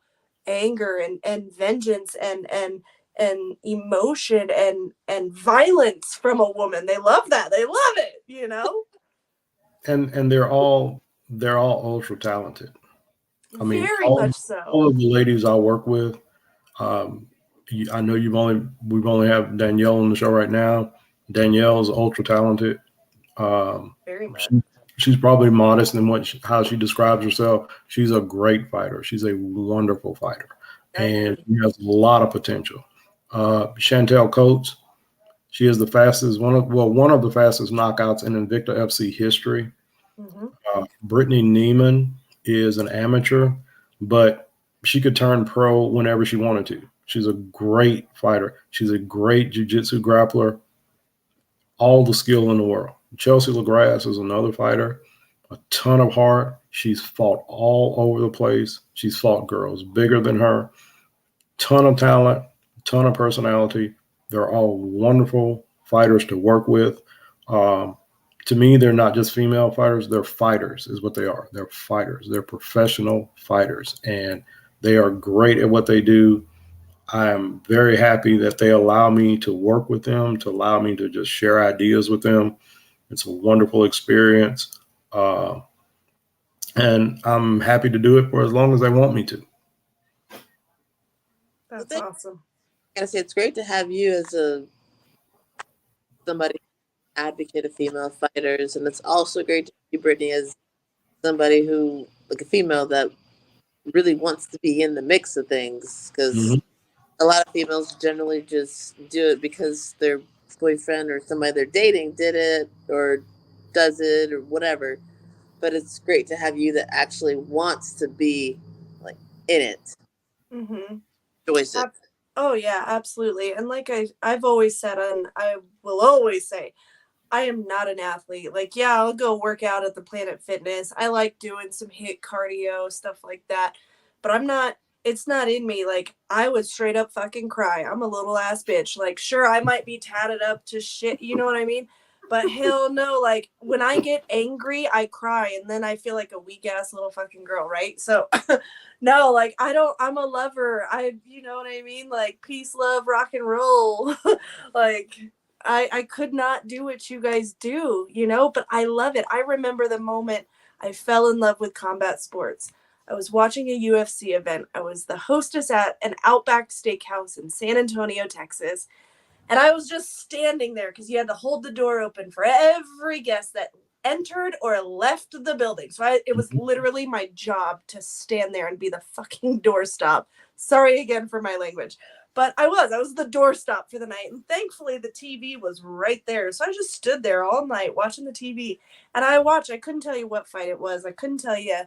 anger and vengeance and emotion and violence from a woman. They love that. They love it. And they're all ultra talented. I mean, Very much so. all of the ladies I work with, I know we've only have Danielle on the show right now. Danielle's ultra talented. Very much. She's probably modest in how she describes herself. She's a great fighter. She's a wonderful fighter, and she has a lot of potential. Chantel Coates, she is one of the fastest knockouts in Invicta FC history. Brittany Neiman is an amateur, but she could turn pro whenever she wanted to. She's a great fighter. She's a great jiu-jitsu grappler. All the skill in the world. Chelsea LaGrasse is another fighter. A ton of heart. She's fought all over the place. She's fought girls bigger than her. Ton of talent, ton of personality. They're all wonderful fighters to work with. To me, they're not just female fighters. They're fighters is what they are. They're fighters. They're professional fighters. And They are great at what they do. I am very happy that they allow me to work with them, to allow me to just share ideas with them. It's a wonderful experience. And I'm happy to do it for as long as they want me to. That's awesome. I gotta say, it's great to have you as somebody advocate of female fighters, and it's also great to have you, Brittany, as somebody who, like a female that really wants to be in the mix of things, because Mm-hmm. a lot of females generally just do it because their boyfriend or somebody they're dating did it or does it or whatever. But it's great to have you that actually wants to be like in it, Mm-hmm. enjoys it. Oh yeah, absolutely. And like I've always said, and I will always say, I am not an athlete. Like, yeah, I'll go work out at the Planet Fitness. I like doing some hit cardio, stuff like that. But I'm not, it's not in me. Like, I would straight up fucking cry. I'm a little ass bitch. Like, sure, I might be tatted up to shit, you know what I mean? But hell no, like, when I get angry, I cry and then I feel like a weak ass little fucking girl, right? So, no, like, I'm a lover. You know what I mean? Like, peace, love, rock and roll. Like, I could not do what you guys do, you know, but I love it. I remember the moment I fell in love with combat sports. I was watching a UFC event. I was the hostess at an Outback Steakhouse in San Antonio, Texas. And I was just standing there because you had to hold the door open for every guest that entered or left the building. So it was literally my job to stand there and be the fucking doorstop. Sorry again for my language. But I was the doorstop for the night. And thankfully the TV was right there. So I just stood there all night watching the TV. And I watched. I couldn't tell you what fight it was. I couldn't tell you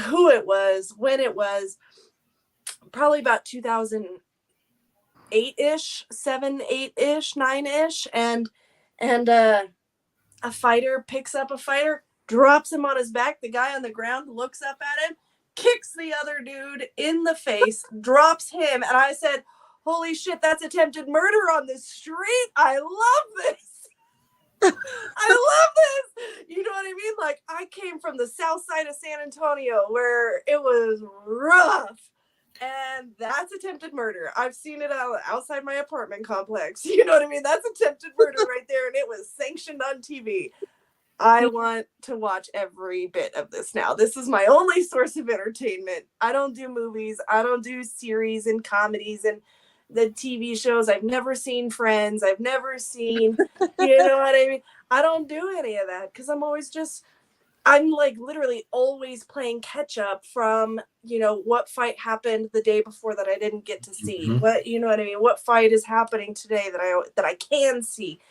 who it was, when it was. Probably about 2008-ish, 7, 8-ish, 9-ish. And a fighter picks up a fighter, drops him on his back. The guy on the ground looks up at him, kicks the other dude in the face, drops him. And I said, holy shit, that's attempted murder on the street. I love this. I love this. You know what I mean? Like, I came from the south side of San Antonio where it was rough. And that's attempted murder. I've seen it outside my apartment complex. You know what I mean? That's attempted murder right there. And it was sanctioned on TV. I want to watch every bit of this now. This is my only source of entertainment. I don't do movies. I don't do series and comedies and the TV shows. I've never seen Friends. I've never seen, you know what I mean? I don't do any of that because I'm like literally always playing catch up from, you know, what fight happened the day before that I didn't get to see. Mm-hmm. What, you know what I mean? What fight is happening today that I can see.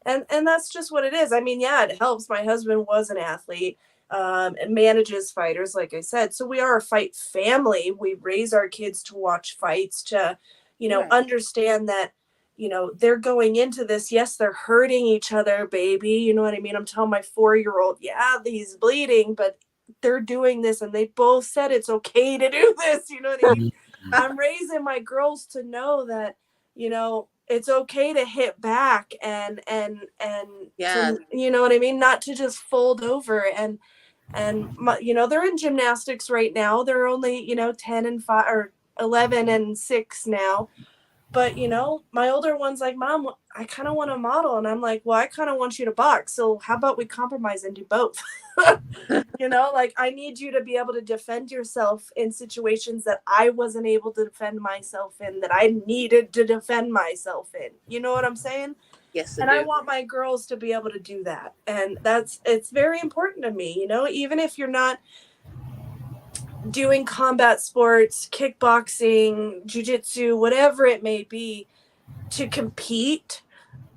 And that's just what it is. I mean, yeah, it helps. My husband was an athlete and manages fighters, like I said. So we are a fight family. We raise our kids to watch fights, to, you know, Right. understand that, you know, they're going into this. Yes, they're hurting each other, baby. You know what I mean? I'm telling my 4-year-old, yeah, he's bleeding, but they're doing this and they both said it's okay to do this. You know what I mean? I'm raising my girls to know that, you know, it's okay to hit back and Yeah. to, you know what I mean, not to just fold over and my, you know, they're in gymnastics right now. They're only, you know, 10 and 5 or 11 and 6 now. But, you know, my older one's like, Mom, I kind of want to model. And I'm like, well, I kind of want you to box. So how about we compromise and do both? You know, like, I need you to be able to defend yourself in situations that I wasn't able to defend myself in, that I needed to defend myself in. You know what I'm saying? Yes, I And I do. want my girls to be able to do that. And it's very important to me, you know, even if you're not doing combat sports, kickboxing, jujitsu, whatever it may be, to compete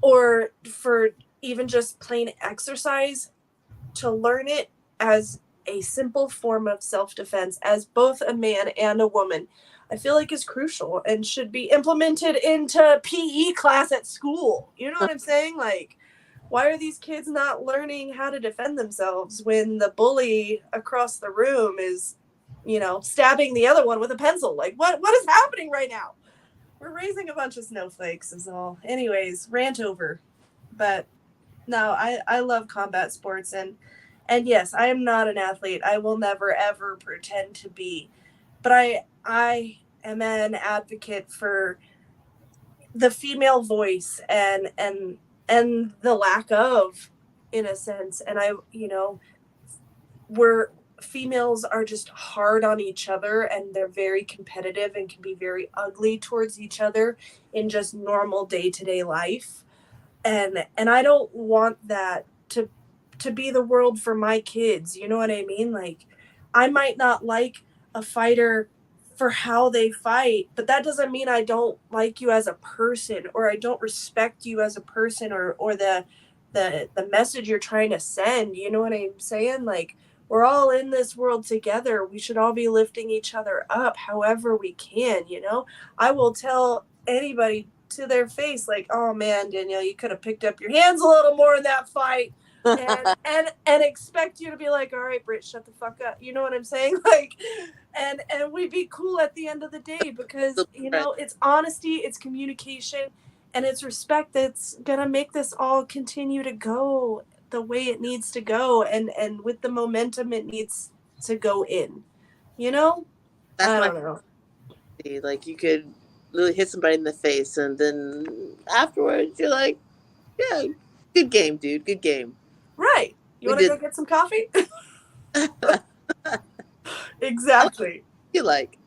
or for even just plain exercise, to learn it as a simple form of self-defense as both a man and a woman, I feel like is crucial and should be implemented into PE class at school. You know what I'm saying? Like, why are these kids not learning how to defend themselves when the bully across the room is, you know, stabbing the other one with a pencil? Like, what is happening right now? We're raising a bunch of snowflakes is all. Anyways, rant over. But no, I love combat sports and yes, I am not an athlete. I will never ever pretend to be. but I am an advocate for the female voice and the lack of, in a sense. And I, we're females are just hard on each other, and they're very competitive and can be very ugly towards each other in just normal day-to-day life. And I don't want that to be the world for my kids. You know what I mean? Like, I might not like a fighter for how they fight, but that doesn't mean I don't like you as a person, or I don't respect you as a person, or the message you're trying to send. You know what I'm saying? Like, we're all in this world together. We should all be lifting each other up however we can. I will tell anybody to their face, like, oh man, Danielle, you could have picked up your hands a little more in that fight. And expect you to be like, all right, Britt, shut the fuck up. You know what I'm saying? Like, and we'd be cool at the end of the day, because it's honesty, it's communication, and it's respect that's gonna make this all continue to go the way it needs to go, and with the momentum it needs to go in. That's I my don't know. like, you could really hit somebody in the face, and then afterwards you're like, yeah, good game, dude, good game. Right. You want to go get some coffee? Exactly. You like.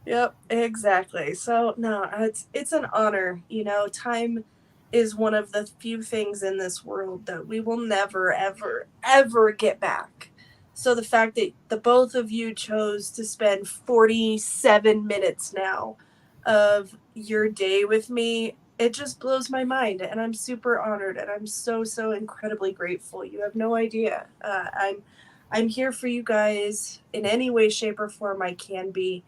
Yep, exactly. So no, it's an honor. Time is one of the few things in this world that we will never, ever, ever get back. So the fact that the both of you chose to spend 47 minutes now of your day with me, it just blows my mind, and I'm super honored, and I'm so, so incredibly grateful. You have no idea. I'm here for you guys in any way, shape, or form I can be.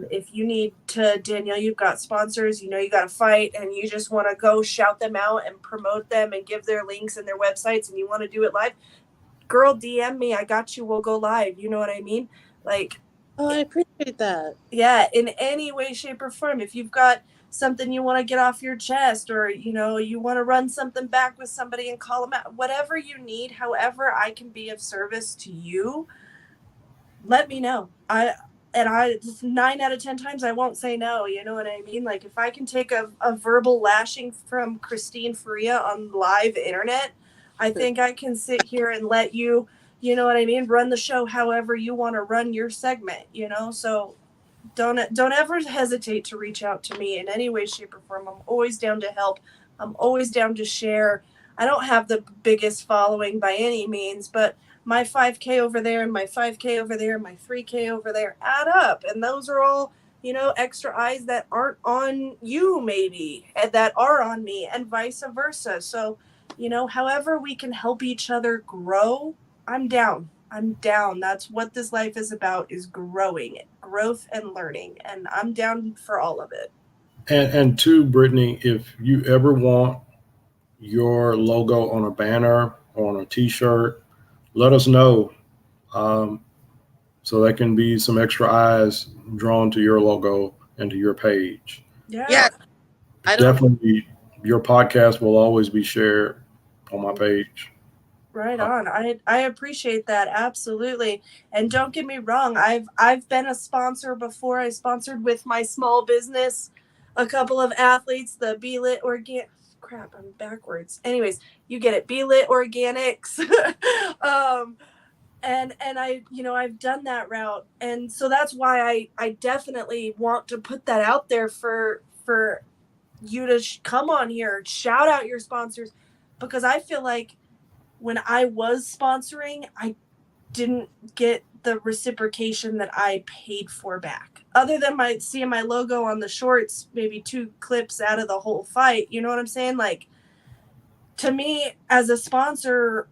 If you need to, Danielle, you've got sponsors, you got to fight, and you just want to go shout them out and promote them and give their links and their websites, and you want to do it live, girl, DM me. I got you. We'll go live. You know what I mean? Like, oh, I appreciate that. Yeah, in any way, shape, or form. If you've got something you want to get off your chest, or you want to run something back with somebody and call them out, whatever you need, however I can be of service to you, let me know. I 9 out of 10 times I won't say no. You know what I mean? Like, if I can take a verbal lashing from Christine Faria on live internet, I think I can sit here and let you, you know what I mean, run the show however you want to run your segment. So don't ever hesitate to reach out to me in any way, shape, or form. I'm always down to help. I'm always down to share. I don't have the biggest following by any means, but my 5K over there and my 5K over there and my 3K over there add up. And those are all, extra eyes that aren't on you, maybe, and that are on me, and vice versa. So, however we can help each other grow, I'm down. That's what this life is about, is growing, growth and learning. And I'm down for all of it. And to Brittany, if you ever want your logo on a banner or on a t-shirt, let us know. So that can be some extra eyes drawn to your logo and to your page. Yeah. Definitely, your podcast will always be shared on my page. Right on. I appreciate that. Absolutely. And don't get me wrong, I've been a sponsor before. I sponsored with my small business a couple of athletes, the Be Lit Organic. Crap, I'm backwards. Anyways, you get it. Be Lit Organics. And I've done that route. And so that's why I definitely want to put that out there for you to come on here, shout out your sponsors, because I feel like when I was sponsoring, I didn't get the reciprocation that I paid for back. Other than seeing my logo on the shorts, maybe 2 clips out of the whole fight. You know what I'm saying? Like, to me, as a sponsorer,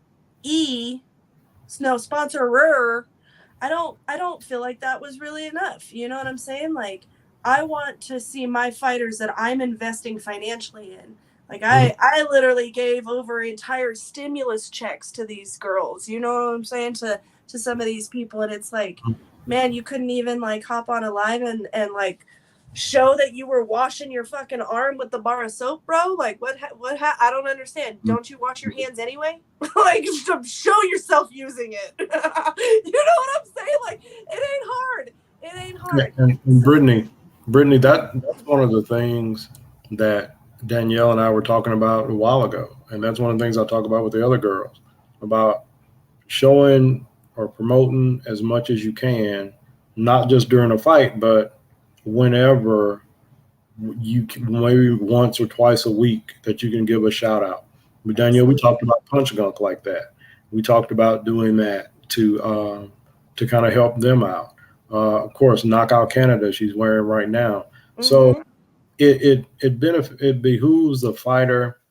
I don't feel like that was really enough. You know what I'm saying? Like, I want to see my fighters that I'm investing financially in. Like, I literally gave over entire stimulus checks to these girls. You know what I'm saying? To some of these people. And it's like, man, you couldn't even like hop on a live and like show that you were washing your fucking arm with the bar of soap, bro. Like, what I don't understand. Don't you wash your hands anyway? Like, show yourself using it. You know what I'm saying? Like, it ain't hard. hard. And Brittany, that's one of the things that Danielle and I were talking about a while ago, and that's one of the things I talk about with the other girls about showing or promoting as much as you can, not just during a fight, but whenever maybe once or twice a week that you can give a shout out. But Danielle, we talked about punch gunk like that. We talked about doing that to kind of help them out. Of course, Knockout Canada she's wearing right now. So Mm-hmm. it behooves the fighter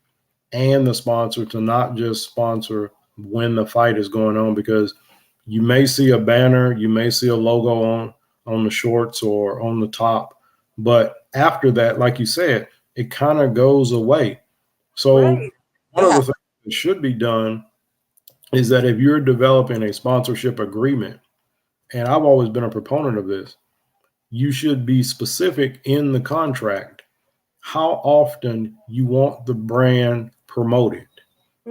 and the sponsor to not just sponsor when the fight is going on, because you may see a banner, you may see a logo on the shorts or on the top, but after that, like you said, it kind of goes away. So Right. one of the things that should be done is that if you're developing a sponsorship agreement, and I've always been a proponent of this, you should be specific in the contract how often you want the brand promoted.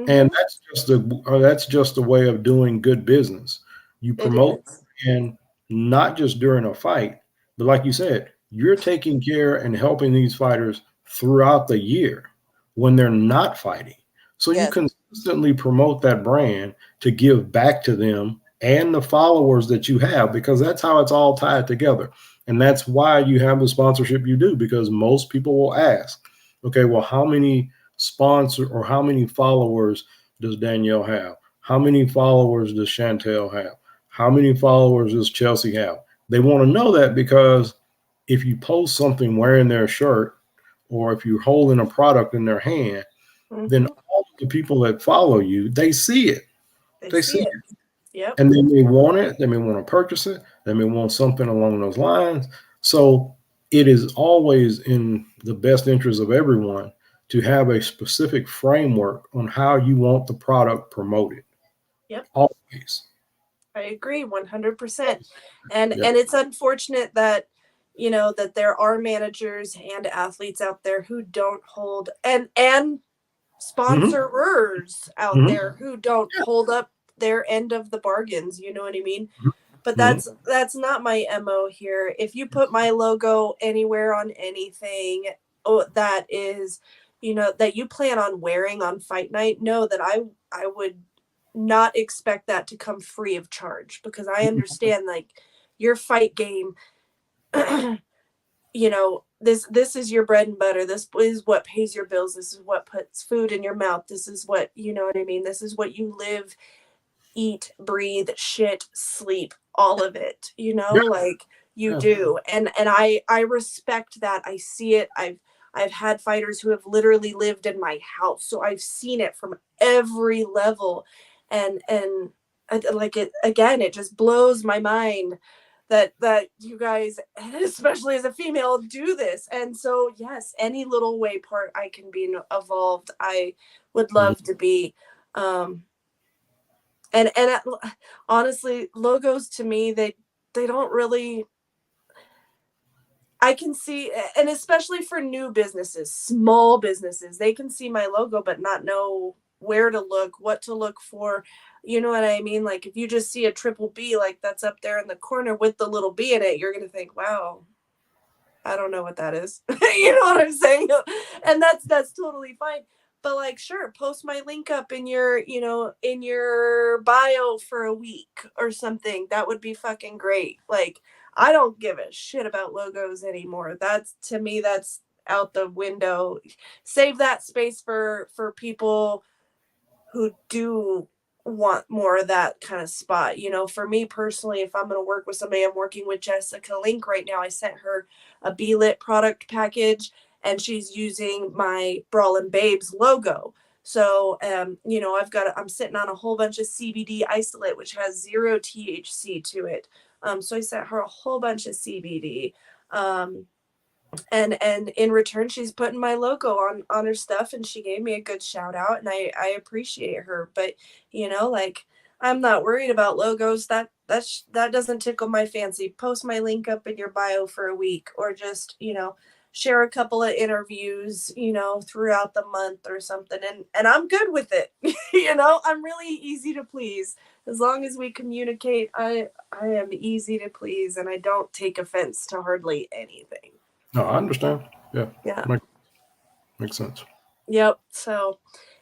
And Mm-hmm. that's just a way of doing good business. You It promote, is. and not just during a fight, but like you said, you're taking care and helping these fighters throughout the year when they're not fighting. So you Yes. consistently promote that brand to give back to them and the followers that you have, because that's how it's all tied together. And that's why you have the sponsorship you do, because most people will ask, okay, well, how many sponsor or how many followers does Danielle have? How many followers does Chantel have? How many followers does Chelsea have? They want to know that, because if you post something wearing their shirt, or if you're holding a product in their hand, then Mm-hmm. all of the people that follow you, they see it. They They see see it. it. Yep. And they may want it. They may want to purchase it. They may want something along those lines. So it is always in the best interest of everyone to have a specific framework on how you want the product promoted. Yep. Always. I agree 100%. And Yep. and it's unfortunate that that there are managers and athletes out there who don't hold and Mm-hmm. sponsorers out Mm-hmm. there who don't hold up their end of the bargains, you know what I mean? But Mm-hmm. that's not my MO here. If you put my logo anywhere on anything, that is, that you plan on wearing on fight night, know that I would not expect that to come free of charge, because I understand, like, your fight game, this is your bread and butter. This is what pays your bills. This is what puts food in your mouth. This is what, you know what I mean? This is what you live, eat, breathe, shit, sleep, all of it, Yeah. like you Yeah. do. And I respect that. I see it. I've had fighters who have literally lived in my house. So I've seen it from every level. And like, it again, it just blows my mind that you guys, especially as a female, do this. And so yes, any little way part I can be involved, I would love to be. Um and honestly, logos to me, they don't really, I can see, and especially for new businesses, small businesses, they can see my logo but not know where to look, what to look for. You know what I mean? Like, if you just see a triple B, like, that's up there in the corner with the little B in it, you're going to think, wow, I don't know what that is. You know what I'm saying? And that's totally fine. But, like, sure, post my link up in your, in your bio for a week or something. That would be fucking great. Like, I don't give a shit about logos anymore. That's, to me, that's out the window. Save that space for people who do want more of that kind of spot. For me personally, if I'm going to work with somebody, I'm working with Jessica Link right now. I sent her a B-Lit product package, and she's using my Brawlin' Babes logo. So, I'm sitting on a whole bunch of CBD isolate, which has 0 THC to it. So I sent her a whole bunch of CBD. And in return, she's putting my logo on her stuff, and she gave me a good shout out, and I appreciate her. But, like, I'm not worried about logos. That doesn't tickle my fancy. Post my link up in your bio for a week, or just, share a couple of interviews, throughout the month or something, and I'm good with it. I'm really easy to please. As long as we communicate, I am easy to please, and I don't take offense to hardly anything. No, I understand. Yeah, Yeah. makes sense. Yep. So,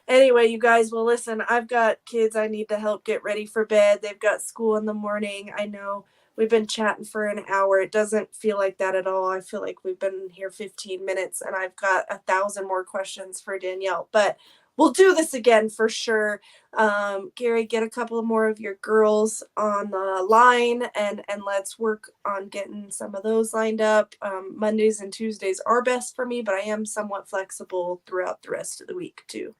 anyway, you guys, well, listen, I've got kids I need to help get ready for bed. They've got school in the morning. I know we've been chatting for an hour. It doesn't feel like that at all. I feel like we've been here 15 minutes and I've got 1,000 more questions for Danielle, but we'll do this again for sure. Gary, get a couple more of your girls on the line and let's work on getting some of those lined up. Mondays and Tuesdays are best for me, but I am somewhat flexible throughout the rest of the week too.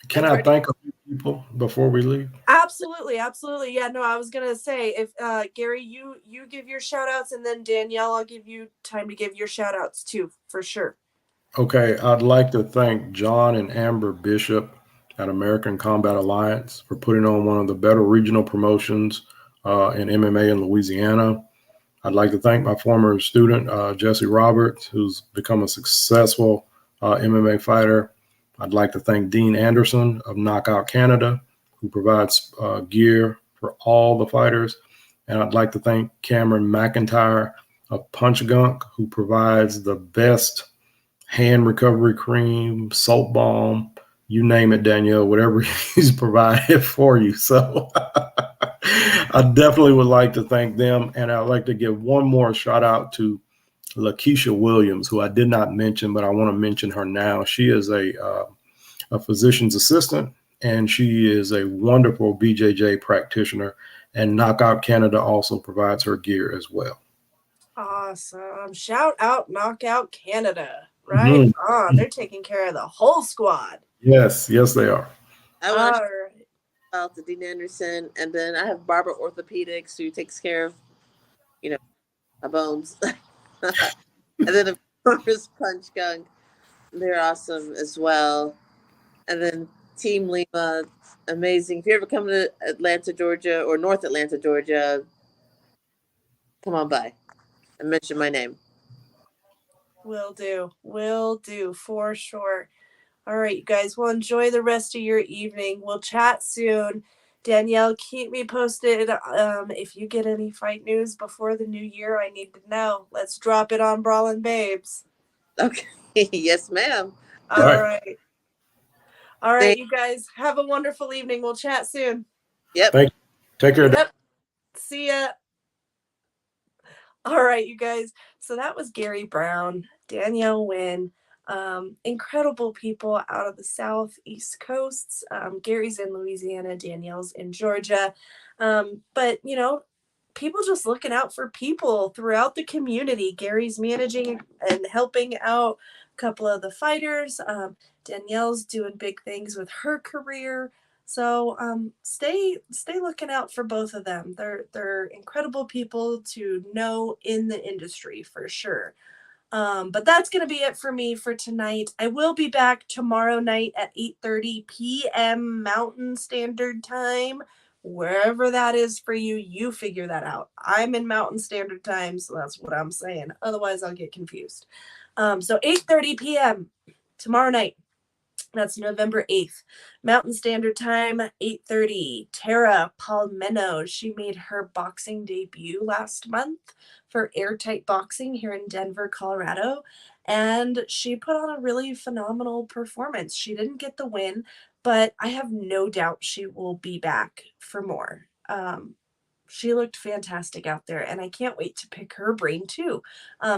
Can I thank a few people before we leave? Absolutely, absolutely. Yeah, no, I was gonna say if Gary, you give your shout outs, and then Danielle, I'll give you time to give your shout outs too, for sure. Okay, I'd like to thank John and Amber Bishop at American Combat Alliance for putting on one of the better regional promotions in MMA in Louisiana. I'd like to thank my former student, Jesse Roberts, who's become a successful MMA fighter. I'd like to thank Dean Anderson of Knockout Canada, who provides gear for all the fighters. And I'd like to thank Cameron McIntyre of Punch Gunk, who provides the best hand recovery cream, salt balm, you name it, Danielle, whatever he's provided for you. So I definitely would like to thank them. And I'd like to give one more shout out to Lakeisha Williams, who I did not mention, but I want to mention her now. She is a physician's assistant, and she is a wonderful BJJ practitioner. And Knockout Canada also provides her gear as well. Awesome. Shout out Knockout Canada. Right on. They're taking care of the whole squad. Yes, they are. I want to shout out to Dean Anderson, and then I have Barbara Orthopedics, who takes care of, my bones. And then of course Punch Gunk, they're awesome as well. And then Team Lima, amazing. If you ever come to Atlanta, Georgia, or North Atlanta, Georgia, come on by and mention my name. Will do for sure. All right, you guys. Well, enjoy the rest of your evening. We'll chat soon. Danielle, keep me posted. If you get any fight news before the new year, I need to know. Let's drop it on Brawlin' Babes. Okay. Yes, ma'am. All right. All right, you guys. Have a wonderful evening. We'll chat soon. Yep. Thank you. Take care. Yep. See ya. All right, you guys. So that was Gary Brown, Danielle Wynn. Incredible people out of the Southeast coasts. Gary's in Louisiana, Danielle's in Georgia. But, people just looking out for people throughout the community. Gary's managing and helping out a couple of the fighters. Danielle's doing big things with her career. So stay looking out for both of them. They're incredible people to know in the industry for sure. But that's going to be it for me for tonight. I will be back tomorrow night at 8:30 p.m. Mountain Standard Time. Wherever that is for you, you figure that out. I'm in Mountain Standard Time, so that's what I'm saying. Otherwise, I'll get confused. So 8:30 p.m. tomorrow night. That's November 8th. Mountain Standard Time, 8:30. Tara Palmeno, she made her boxing debut last month for Airtight Boxing here in Denver, Colorado. And she put on a really phenomenal performance. She didn't get the win, but I have no doubt she will be back for more. She looked fantastic out there, and I can't wait to pick her brain too.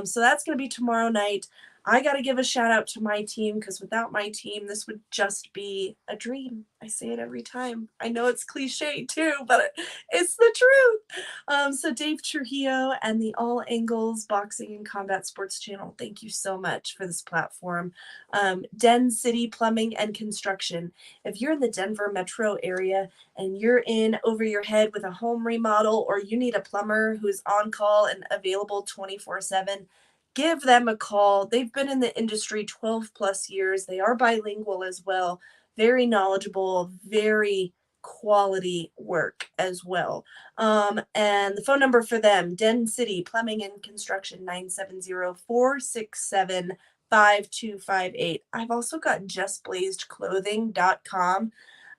So that's going to be tomorrow night. I got to give a shout out to my team because without my team, this would just be a dream. I say it every time. I know it's cliche too, but it's the truth. So Dave Trujillo and the All Angles Boxing and Combat Sports Channel, thank you so much for this platform. Den City Plumbing and Construction. If you're in the Denver metro area and you're in over your head with a home remodel or you need a plumber who's on call and available 24/7, give them a call. They've been in the industry 12 plus years. They are bilingual as well. Very knowledgeable, very quality work as well. And the phone number for them, Den City Plumbing and Construction, 970-467-5258. I've also got justblazedclothing.com.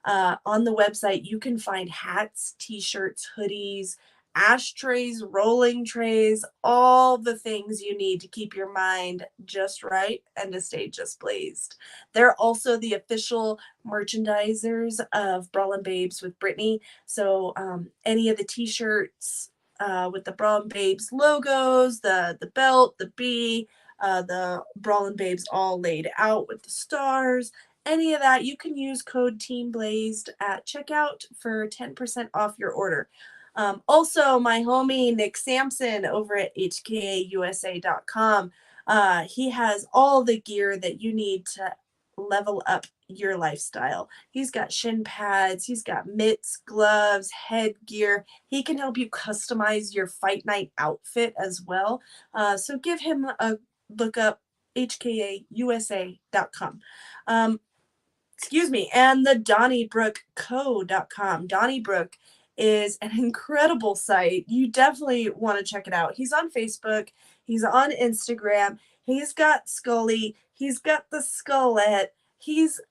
On the website, you can find hats, t-shirts, hoodies, ashtrays, rolling trays, all the things you need to keep your mind just right and to stay just blazed. They're also the official merchandisers of Brawlin' Babes with Brittany. So any of the t-shirts with the Brawlin' Babes logos, the belt, the bee, the Brawlin' Babes all laid out with the stars, any of that, you can use code TEAMBLAZED at checkout for 10% off your order. Also, my homie Nick Sampson over at hkausa.com, he has all the gear that you need to level up your lifestyle. He's got shin pads, he's got mitts, gloves, headgear. He can help you customize your fight night outfit as well. So give him a look up, hkausa.com. And the DonnyBrookCo.com. Donnybrook is an incredible site. You definitely want to check it out. He's on Facebook. He's on Instagram. He's got Scully. He's got the Skullette. He's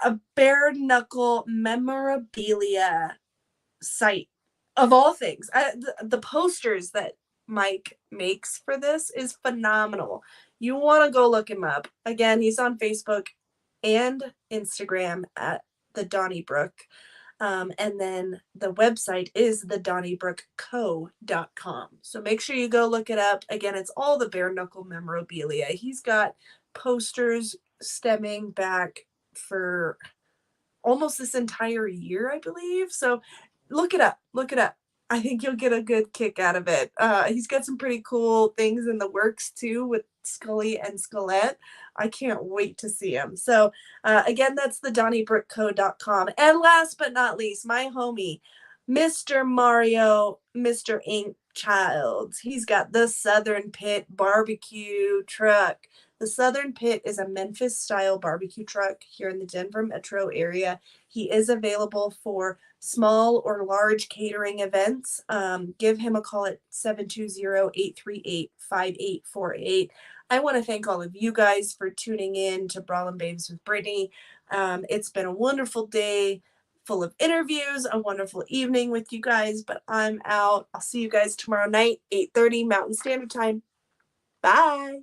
a bare knuckle memorabilia site of all things. The posters that Mike makes for this is phenomenal. You want to go look him up. Again, he's on Facebook and Instagram at the Donnybrook. And then the website is thedonnybrookco.com. So make sure you go look it up. Again, it's all the bare knuckle memorabilia. He's got posters stemming back for almost this entire year, I believe. So look it up. Look it up. I think you'll get a good kick out of it. He's got some pretty cool things in the works too with Scully and Skullette. I can't wait to see him. So again, that's the DonnyBrookCo.com. And last but not least, my homie, Mr. Mario, Mr. Ink Childs. He's got the Southern Pit barbecue truck. The Southern Pit is a Memphis-style barbecue truck here in the Denver metro area. He is available for small or large catering events. Give him a call at 720-838-5848. I want to thank all of you guys for tuning in to Brawlin' Babes with Brittany. It's been a wonderful day full of interviews, a wonderful evening with you guys, but I'm out. I'll see you guys tomorrow night, 8:30 Mountain Standard Time. Bye.